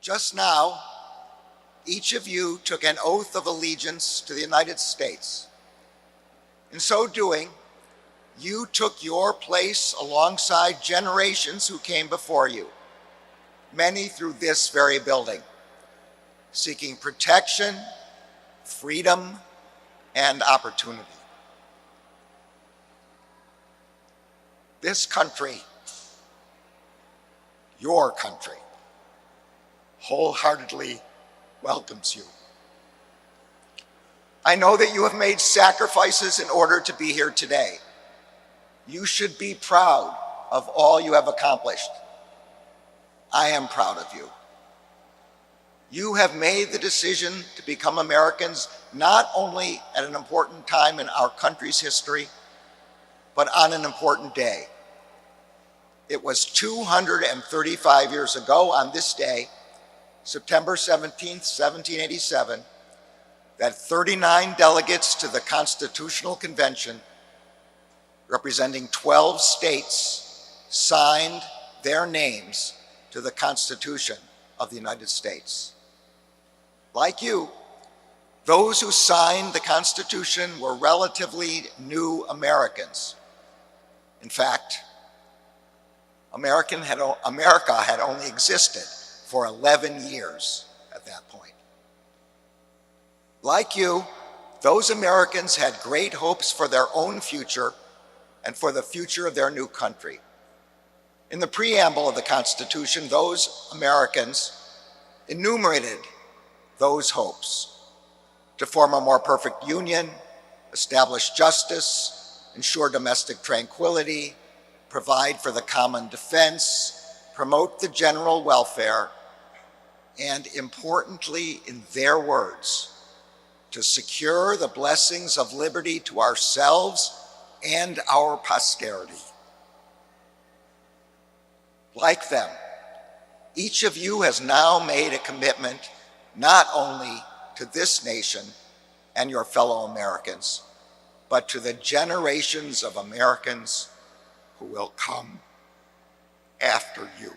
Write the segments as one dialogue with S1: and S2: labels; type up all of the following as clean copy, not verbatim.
S1: Just now, each of you took an oath of allegiance to the United States. In so doing, you took your place alongside generations who came before you, many through this very building, seeking protection, freedom, and opportunity. This country, your country, wholeheartedly welcomes you. I know that you have made sacrifices in order to be here today. You should be proud of all you have accomplished. I am proud of you. You have made the decision to become Americans not only at an important time in our country's history, but on an important day. It was 235 years ago on this day, September 17th, 1787, that 39 delegates to the Constitutional Convention, representing 12 states, signed their names to the Constitution of the United States. Like you, those who signed the Constitution were relatively new Americans. In fact, America had only existed for 11 years at that point. Like you, those Americans had great hopes for their own future and for the future of their new country. In the preamble of the Constitution, those Americans enumerated those hopes: to form a more perfect union, establish justice, ensure domestic tranquility, provide for the common defense, promote the general welfare, and importantly, in their words, to secure the blessings of liberty to ourselves and our posterity. Like them, each of you has now made a commitment not only to this nation and your fellow Americans, but to the generations of Americans who will come after you.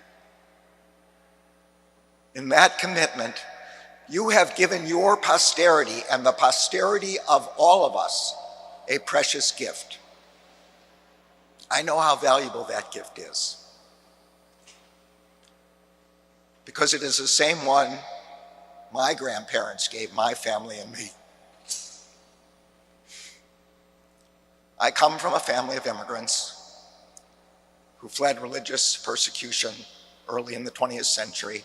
S1: In that commitment, you have given your posterity and the posterity of all of us a precious gift. I know how valuable that gift is, because it is the same one my grandparents gave my family and me. I come from a family of immigrants who fled religious persecution early in the 20th century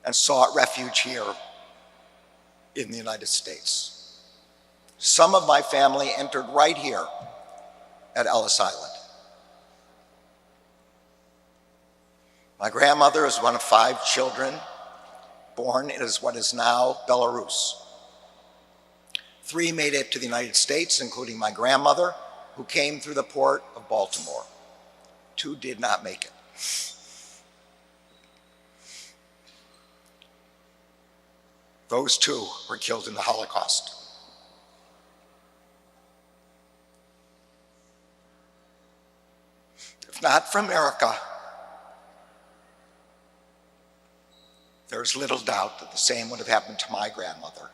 S1: and sought refuge here in the United States. Some of my family entered right here at Ellis Island. My grandmother is one of 5 children born in what is now Belarus. 3 made it to the United States, including my grandmother, who came through the port of Baltimore. 2 did not make it. Those 2 were killed in the Holocaust. If not for America, there's little doubt that the same would have happened to my grandmother.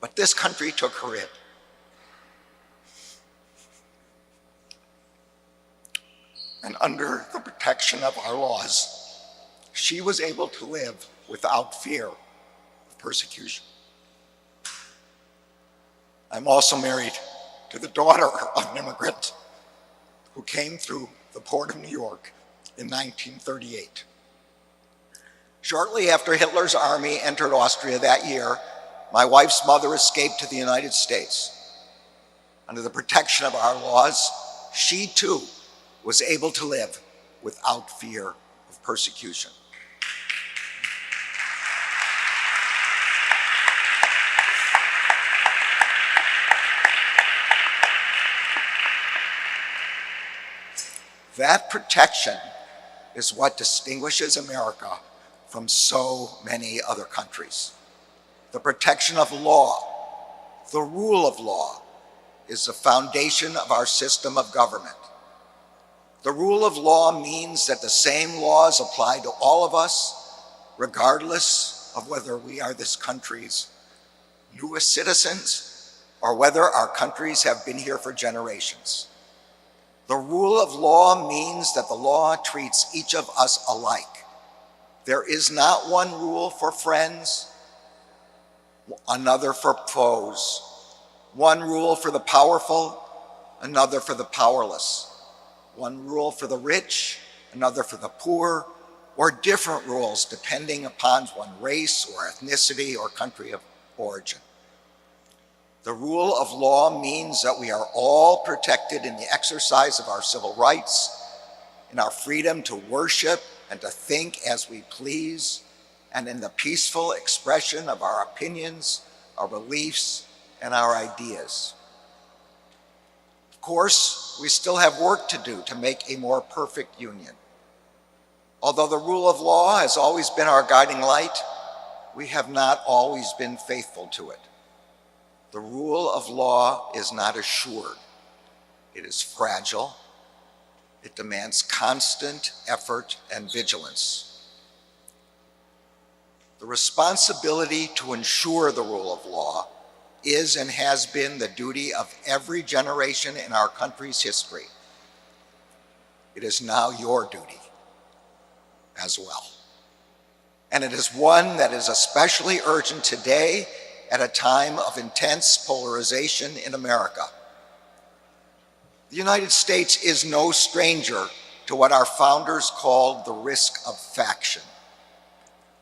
S1: But this country took her in. And under the protection of our laws, she was able to live without fear of persecution. I'm also married to the daughter of an immigrant who came through the port of New York in 1938. Shortly after Hitler's army entered Austria that year, my wife's mother escaped to the United States. Under the protection of our laws, she too was able to live without fear of persecution. That protection is what distinguishes America from so many other countries. The protection of law, the rule of law, is the foundation of our system of government. The rule of law means that the same laws apply to all of us, regardless of whether we are this country's newest citizens or whether our countries have been here for generations. The rule of law means that the law treats each of us alike. There is not one rule for friends, another for foes, one rule for the powerful, another for the powerless, one rule for the rich, another for the poor, or different rules depending upon one's race or ethnicity or country of origin. The rule of law means that we are all protected in the exercise of our civil rights, in our freedom to worship and to think as we please, and in the peaceful expression of our opinions, our beliefs, and our ideas. Of course, we still have work to do to make a more perfect union. Although the rule of law has always been our guiding light, we have not always been faithful to it. The rule of law is not assured. It is fragile. It demands constant effort and vigilance. The responsibility to ensure the rule of law is and has been the duty of every generation in our country's history. It is now your duty as well. And it is one that is especially urgent today at a time of intense polarization in America. The United States is no stranger to what our founders called the risk of faction.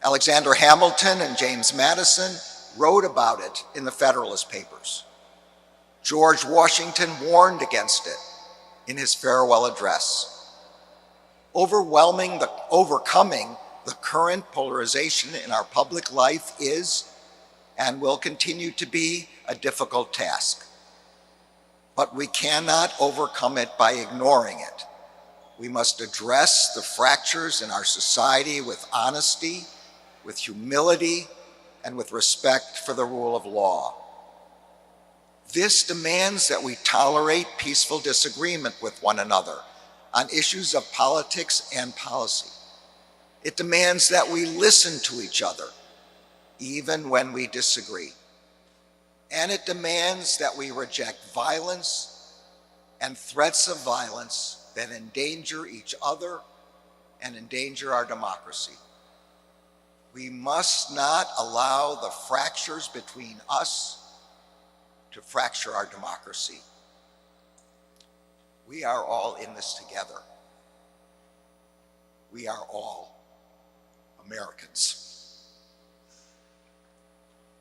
S1: Alexander Hamilton and James Madison wrote about it in the Federalist Papers. George Washington warned against it in his farewell address. Overcoming the current polarization in our public life is and will continue to be a difficult task. But we cannot overcome it by ignoring it. We must address the fractures in our society with honesty, with humility, and with respect for the rule of law. This demands that we tolerate peaceful disagreement with one another on issues of politics and policy. It demands that we listen to each other, even when we disagree. And it demands that we reject violence and threats of violence that endanger each other and endanger our democracy. We must not allow the fractures between us to fracture our democracy. We are all in this together. We are all Americans.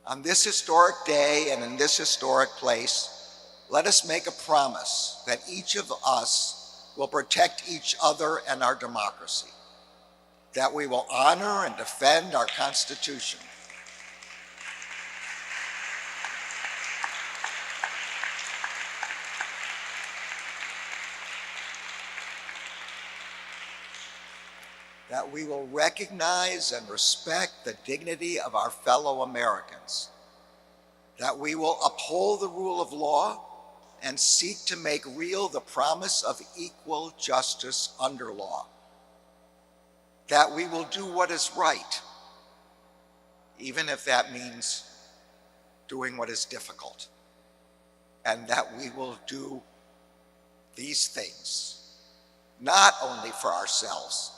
S1: On this historic day and in this historic place, let us make a promise that each of us will protect each other and our democracy, that we will honor and defend our Constitution, that we will recognize and respect the dignity of our fellow Americans, that we will uphold the rule of law and seek to make real the promise of equal justice under law, that we will do what is right, even if that means doing what is difficult, and that we will do these things, not only for ourselves,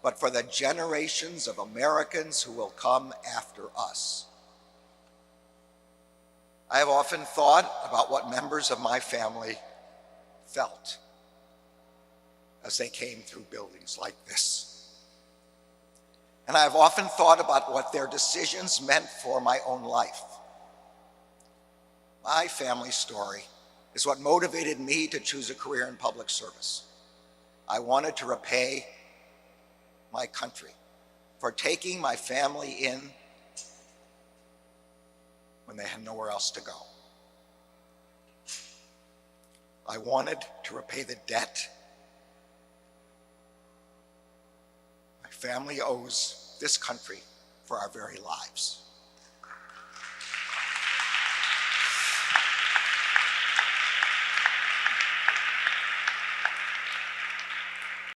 S1: but for the generations of Americans who will come after us. I have often thought about what members of my family felt as they came through buildings like this. And I've often thought about what their decisions meant for my own life. My family story is what motivated me to choose a career in public service. I wanted to repay my country for taking my family in when they had nowhere else to go. I wanted to repay the debt my family owes this country for our very lives.